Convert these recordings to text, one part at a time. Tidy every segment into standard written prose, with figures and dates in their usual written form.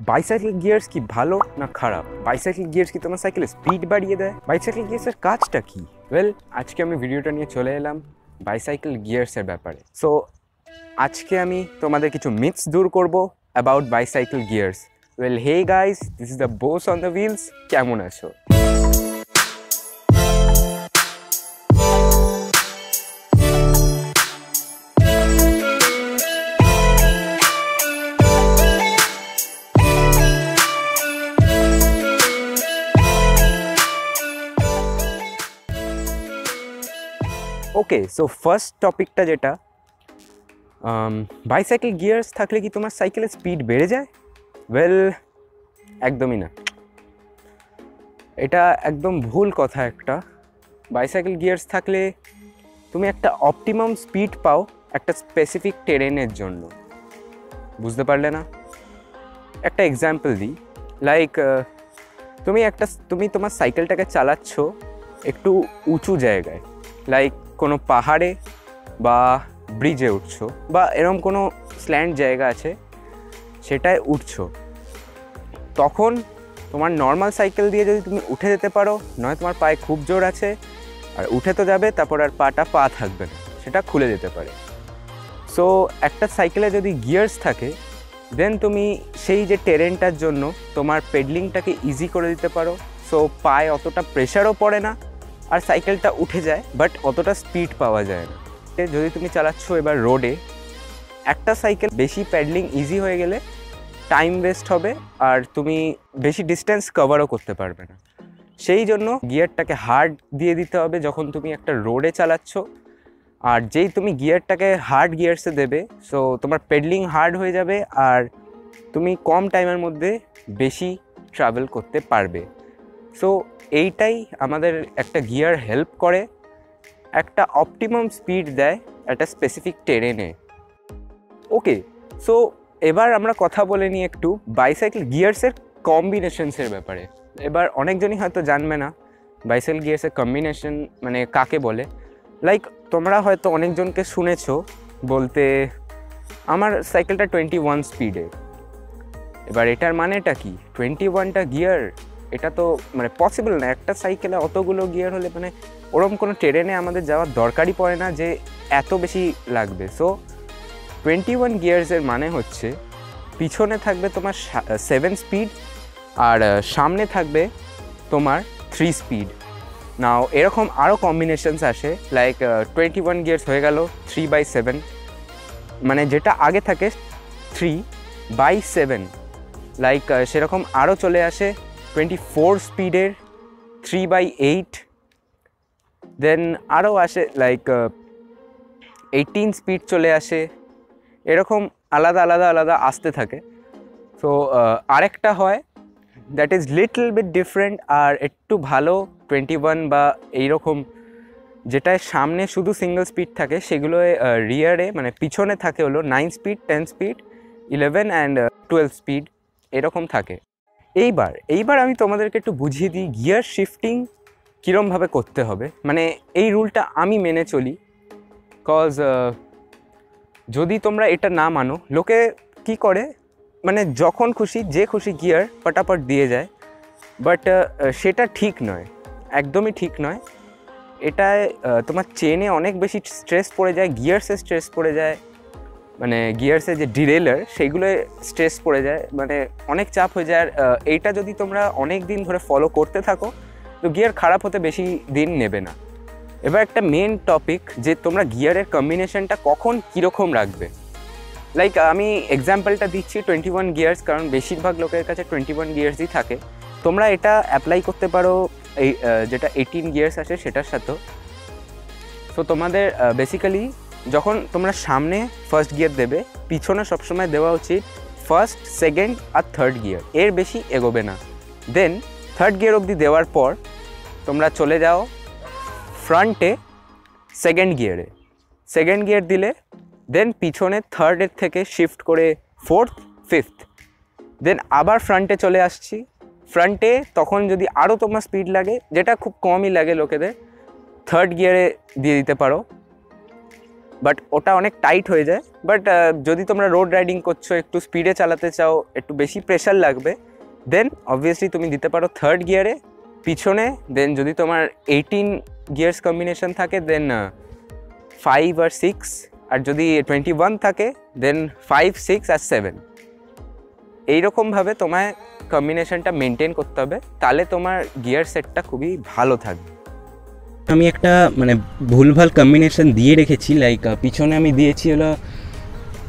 Bicycle gears কি ভালো না খারাপ? বাইসাইকেল গিয়ার্স কি তোমার সাইকেলের স্পিড বাড়িয়ে দেয়? বাইসাইকেল গিয়ার্সের কাজটা কি? ওয়েল, আজকে আমি ভিডিওটা নিয়ে চলে এলাম বাইসাইকেল গিয়ার্সের ব্যাপারে। সো আজকে আমি তোমাদের কিছু মিথস দূর করব about bicycle gears. Well, hey guys, this is the boss on the wheels. কেমন আছো? ওকে, সো ফার্স্ট টপিকটা যেটা, বাইসাইকেল গিয়ার্স থাকলে কি তোমার সাইকেলের স্পিড বেড়ে যায়? ওয়েল, একদমই না। এটা একদম ভুল কথা একটা। বাইসাইকেল গিয়ার্স থাকলে তুমি একটা অপটিমাম স্পিড পাও একটা স্পেসিফিক টেরেনের জন্য। বুঝতে পারলে না? একটা এক্সাম্পল দিই। লাইক তুমি তোমার সাইকেলটাকে চালাচ্ছ একটু উঁচু জায়গায়, লাইক কোনো পাহাড়ে বা ব্রিজে উঠছো, বা এরকম কোনো স্ল্যান্ট জায়গা আছে সেটায় উঠছো। তখন তোমার নর্মাল সাইকেল দিয়ে যদি তুমি উঠে যেতে পারো, নয় তোমার পায়ে খুব জোর আছে আর উঠে তো যাবে, তারপর আর পা থাকবে না, সেটা খুলে যেতে পারে। সো একটা সাইকেলে যদি গিয়ার্স থাকে, দেন তুমি সেই যে টেরেনটার জন্য তোমার পেডলিংটাকে ইজি করে দিতে পারো। সো পায়ে অতটা প্রেশারও পড়ে না আর সাইকেলটা উঠে যায়, বাট অতটা স্পিড পাওয়া যায় না। যদি তুমি চালাচ্ছ এবার রোডে, একটা সাইকেল বেশি প্যাডলিং ইজি হয়ে গেলে টাইম ওয়েস্ট হবে আর তুমি বেশি ডিস্টেন্স কভারও করতে পারবে না। সেই জন্য গিয়ারটাকে হার্ড দিয়ে দিতে হবে যখন তুমি একটা রোডে চালাচ্ছ। আর যেই তুমি গিয়ারটাকে হার্ড গিয়ার্সে দেবে, সো তোমার পেডলিং হার্ড হয়ে যাবে আর তুমি কম টাইমের মধ্যে বেশি ট্রাভেল করতে পারবে। সো এইটাই আমাদের একটা গিয়ার হেল্প করে, একটা অপটিমাম স্পিড দেয় একটা স্পেসিফিক টেরেনে। ওকে, সো এবার আমরা কথা বলে নিই একটু বাইসাইকেল গিয়ার্সের কম্বিনেশনসের ব্যাপারে। এবার অনেকজনই হয়তো জানবে না বাইসাইকেল গিয়ার্সের কম্বিনেশন মানে কাকে বলে। লাইক তোমরা হয়তো অনেকজনকে শুনেছো বলতে, আমার সাইকেলটা 21 স্পিডের। এবার এটার মানেটা কি? 21টা গিয়ার, এটা তো মানে পসিবল না। একটা সাইকেলে অতগুলো গিয়ার হলে মানে ওরকম কোনো ট্রেনে আমাদের যাওয়ার দরকারই পড়ে না যে এত বেশি লাগবে। সো 21 গিয়ার্সের মানে হচ্ছে পিছনে থাকবে তোমার 7 স্পিড আর সামনে থাকবে তোমার 3 স্পিড। নাও এরকম আরও কম্বিনেশনস আসে, লাইক 21 গিয়ার্স হয়ে গেল 3/7, মানে যেটা আগে থাকে 3/7। লাইক সেরকম আরও চলে আসে 24 স্পিডের 3/8, দেন আরও আসে লাইক 18 স্পিড চলে আসে। এরকম আলাদা আলাদা আলাদা আসতে থাকে। সো আরেকটা হয় that is little bit different আর একটু ভালো 21 বা এইরকম, যেটায় সামনে শুধু সিঙ্গল স্পিড থাকে, সেগুলো রিয়ারে মানে পিছনে থাকে হলো 9 স্পিড, 10 স্পিড, 11 অ্যান্ড 12 স্পিড এরকম থাকে। এইবার আমি তোমাদেরকে একটু বুঝিয়ে দিই গিয়ার শিফটিং কীরমভাবে করতে হবে। মানে এই রুলটা আমি মেনে চলি, কজ যদি তোমরা এটা না মানো, লোকে কি করে মানে যখন খুশি যে খুশি গিয়ার পটাপট দিয়ে যায়, বাট সেটা ঠিক নয়, একদমই ঠিক নয়। এটায় তোমার চেনে অনেক বেশি স্ট্রেস পড়ে যায়, গিয়ার্সে স্ট্রেস পড়ে যায়, মানে গিয়ার্সে যে ডিরেলার সেগুলোয় স্ট্রেস পড়ে যায়, মানে অনেক চাপ হয়ে যায়। আর এইটা যদি তোমরা অনেক দিন ধরে ফলো করতে থাকো, তো গিয়ার খারাপ হতে বেশি দিন নেবে না। এবার একটা মেন টপিক, যে তোমরা গিয়ারের কম্বিনেশনটা কখন কীরকম রাখবে। লাইক আমি এক্সাম্পলটা দিচ্ছি 21 গিয়ার্স, কারণ বেশিরভাগ লোকের কাছে 21 গিয়ার্সই থাকে। তোমরা এটা অ্যাপ্লাই করতে পারো এই যেটা 18 গিয়ার্স আসে সেটার সাথেও। সো তোমাদের বেসিক্যালি যখন তোমরা সামনে ফার্স্ট গিয়ার দেবে, পিছনে সবসময় দেওয়া উচিত ফার্স্ট, সেকেন্ড আর থার্ড গিয়ার, এর বেশি এগোবে না। দেন থার্ড গিয়ার অবধি দেওয়ার পর তোমরা চলে যাও ফ্রন্টে সেকেন্ড গিয়ার দিলে, দেন পিছনে থার্ডের থেকে শিফট করে ফোর্থ, ফিফথ, দেন আবার ফ্রন্টে চলে আসছি। ফ্রন্টে তখন যদি আরও তোমার স্পিড লাগে, যেটা খুব কমই লাগে লোকেদের, থার্ড গিয়ারে দিয়ে দিতে পারো। বাট ওটা অনেক টাইট হয়ে যায়। বাট যদি তোমরা রোড রাইডিং করছো, একটু স্পিডে চালাতে চাও, একটু বেশি প্রেশার লাগবে, দেন অবভিয়াসলি তুমি দিতে পারো থার্ড গিয়ারে পিছনে। দেন যদি তোমার 18 গিয়ার্স কম্বিনেশন থাকে দেন 5 আর 6, আর যদি 21 থাকে দেন 5, 6 আর 7। এইরকমভাবে তোমায় কম্বিনেশনটা মেনটেন করতে হবে, তাহলে তোমার গিয়ার সেটটা খুবই ভালো থাকবে। আমি একটা মানে ভুলভাল কম্বিনেশন দিয়ে রেখেছি, লাইক পিছনে আমি দিয়েছি হলো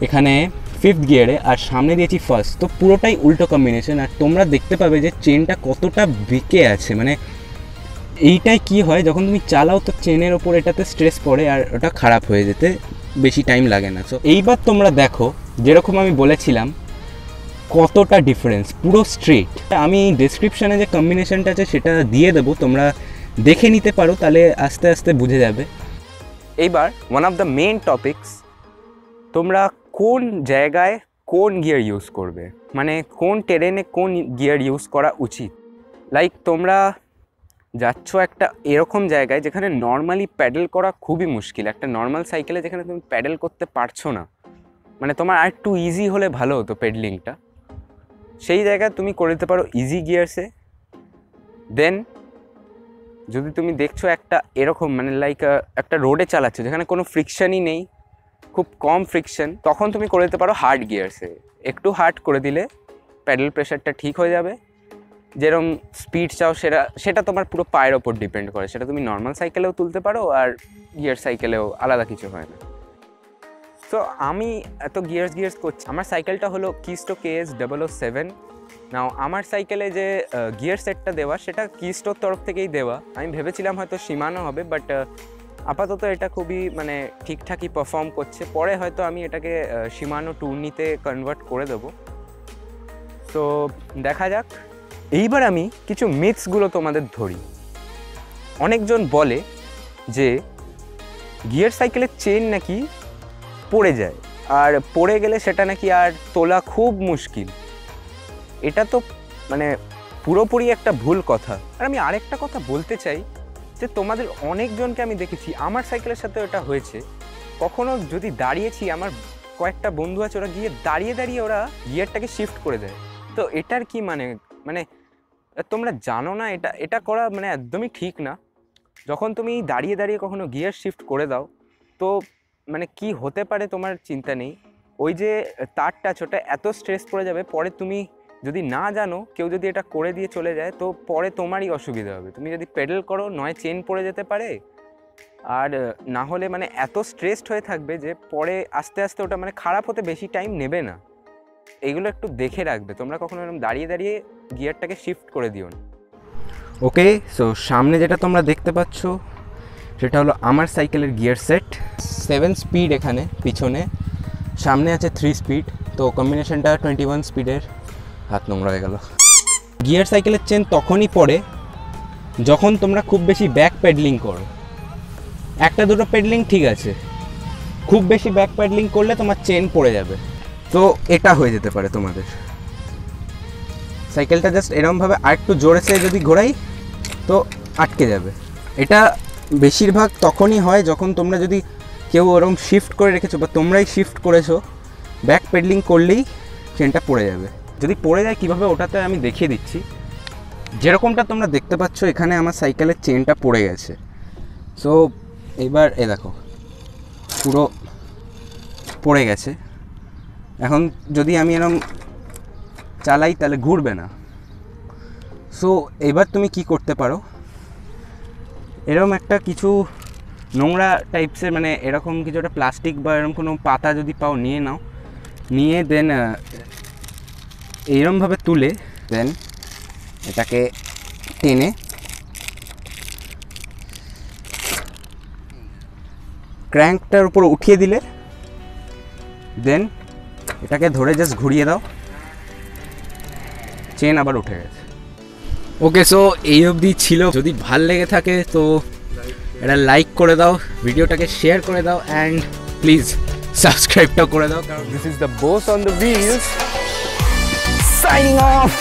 এখানে 5th গিয়ারে আর সামনে দিয়েছি ফার্স্ট, তো পুরোটাই উল্টো কম্বিনেশন। আর তোমরা দেখতে পাবে যে চেনটা কতটা বেঁকে আছে, মানে এইটাই কি হয় যখন তুমি চালাও তো চেনের ওপর এটাতে স্ট্রেস পড়ে আর ওটা খারাপ হয়ে যেতে বেশি টাইম লাগে না। সো এইবার তোমরা দেখো যেরকম আমি বলেছিলাম কতটা ডিফারেন্স, পুরো স্ট্রেট। আমি ডেসক্রিপশানে যে কম্বিনেশনটা আছে সেটা দিয়ে দেবো, তোমরা দেখে নিতে পারো, তাহলে আস্তে আস্তে বুঝে যাবে। এইবার one of the main topics, তোমরা কোন জায়গায় কোন গিয়ার ইউজ করবে, মানে কোন টেরেনে কোন গিয়ার ইউজ করা উচিত। লাইক তোমরা যাচ্ছ একটা এরকম জায়গায় যেখানে নর্মালি প্যাডেল করা খুবই মুশকিল, একটা নর্মাল সাইকেলে যেখানে তুমি প্যাডেল করতে পারছো না, মানে তোমার আর একটু ইজি হলে ভালো হতো প্যাডলিংটা, সেই জায়গায় তুমি করে দিতে পারো ইজি গিয়ার্সে। দেন যদি তুমি দেখছো একটা এরকম মানে লাইক একটা রোডে চালাচ্ছো যেখানে কোনো ফ্রিকশনই নেই, খুব কম ফ্রিকশন, তখন তুমি করে দিতে পারো হার্ড গিয়ার্সে। একটু হার্ড করে দিলে প্যাডেল প্রেশারটা ঠিক হয়ে যাবে। যেরকম স্পিড চাও সেটা তোমার পুরো পায়ের ওপর ডিপেন্ড করে, সেটা তুমি নর্মাল সাইকেলেও তুলতে পারো আর গিয়ার সাইকেলেও, আলাদা কিছু হয় না। সো আমি এত গিয়ার্স করছি, আমার সাইকেলটা হলো কিস্টো KS007। নাও আমার সাইকেলে যে গিয়ার সেটটা দেওয়া সেটা কিস্টোর তরফ থেকেই দেওয়া। আমি ভেবেছিলাম হয়তো শিমানো হবে, বাট আপাতত এটা খুবই মানে ঠিকঠাকই পারফর্ম করছে। পরে হয়তো আমি এটাকে শিমানো টুর্নিতে কনভার্ট করে দেবো, তো দেখা যাক। এইবার আমি কিছু মিথসগুলো তোমাদের ধরি। অনেকজন বলে যে গিয়ার সাইকেলের চেন নাকি পড়ে যায়, আর পড়ে গেলে সেটা নাকি আর তোলা খুব মুশকিল। এটা তো মানে পুরোপুরি একটা ভুল কথা। আর আমি আরেকটা কথা বলতে চাই যে তোমাদের অনেকজনকে আমি দেখেছি, আমার সাইকেলের সাথে এটা হয়েছে, কখনো যদি দাঁড়িয়েছি, আমার কয়েকটা বন্ধু আছে ওরা গিয়ে দাঁড়িয়ে ওরা গিয়ারটাকে শিফট করে দেয়। তো এটার কি মানে তোমরা জানো না এটা করা মানে একদমই ঠিক না। যখন তুমি দাঁড়িয়ে কখনো গিয়ার শিফট করে দাও তো মানে কি হতে পারে তোমার চিন্তা নেই। ওই যে তারটা ওটা এত স্ট্রেস পড়ে যাবে, পরে তুমি যদি না জানো, কেউ যদি এটা করে দিয়ে চলে যায় তো পরে তোমারই অসুবিধা হবে। তুমি যদি পেডেল করো নয় চেন পড়ে যেতে পারে, আর না হলে মানে এত স্ট্রেসড হয়ে থাকবে যে পরে আস্তে আস্তে ওটা মানে খারাপ হতে বেশি টাইম নেবে না। এইগুলো একটু দেখে রাখবে, তোমরা কখনো এরকম দাঁড়িয়ে গিয়ারটাকে শিফট করে দিও না। ওকে, সো সামনে যেটা তোমরা দেখতে পাচ্ছ সেটা হলো আমার সাইকেলের গিয়ার সেট। 7 স্পিড এখানে পিছনে, সামনে আছে 3 স্পিড, তো কম্বিনেশনটা 21 স্পিডের। হাত নোংরা হয়ে গেল। গিয়ার সাইকেলের চেন তখনই পড়ে যখন তোমরা খুব বেশি ব্যাক প্যাডলিং করো। একটা দুটো প্যাডলিং ঠিক আছে, খুব বেশি ব্যাক প্যাডলিং করলে তোমার চেন পড়ে যাবে। তো এটা হয়ে যেতে পারে তোমাদের। সাইকেলটা জাস্ট এরকমভাবে আরেকটু জোরেছে যদি ঘোরাই তো আটকে যাবে। এটা বেশিরভাগ তখনই হয় যখন তোমরা যদি কেউ ওরকম শিফট করে রেখেছো বা তোমরাই শিফট করেছো, ব্যাক পেডলিং করলেই চেনটা পড়ে যাবে। যদি পড়ে যায় কীভাবে ওটাতে আমি দেখিয়ে দিচ্ছি। যেরকমটা তোমরা দেখতে পাচ্ছ এখানে আমার সাইকেলের চেনটা পড়ে গেছে। সো এবার দেখো পুরো পড়ে গেছে। এখন যদি আমি এরকম চালাই তাহলে ঘুরবে না। সো এবার তুমি কি করতে পারো, এরকম একটা কিছু নোংরা টাইপসের মানে এরকম কিছু একটা প্লাস্টিক বা এরকম কোনো পাতা যদি পাও নিয়ে নাও, নিয়ে দেন এইরকমভাবে তুলে দেন এটাকে টেনে ক্র্যাঙ্কটার উপর উঠিয়ে দিলে দেন এটাকে ধরে জাস্ট ঘুরিয়ে দাও, চেন আবার উঠে গেছে। ওকে, সো এই অবধি ছিল। যদি ভাল লেগে থাকে তো এটা লাইক করে দাও, ভিডিওটাকে শেয়ার করে দাও, অ্যান্ড প্লিজ সাবস্ক্রাইবটাও করে দাও, কারণ this is the boss on the wheels signing off.